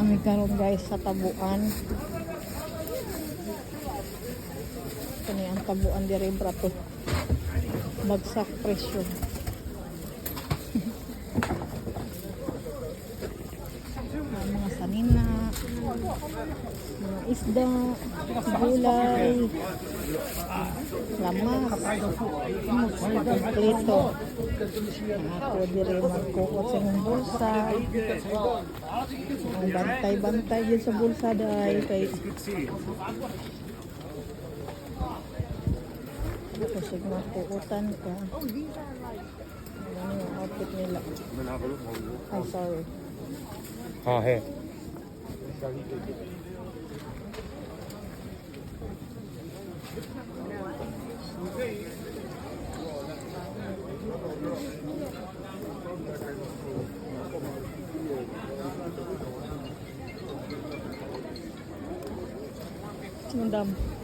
Kami karon guys sa tabuan. Kani ang tabuan diri brato. Bagsak presyo. Mga sanina, mga isda, gulay, lamas, kompleto. Ako diri magkuot sa mong bulsa. Ang bantay-bantay din sa bulsa dahil kay ako sigma kuutan ka. Ano yung outfit nila? Ay, sorry. हाँ है Madam.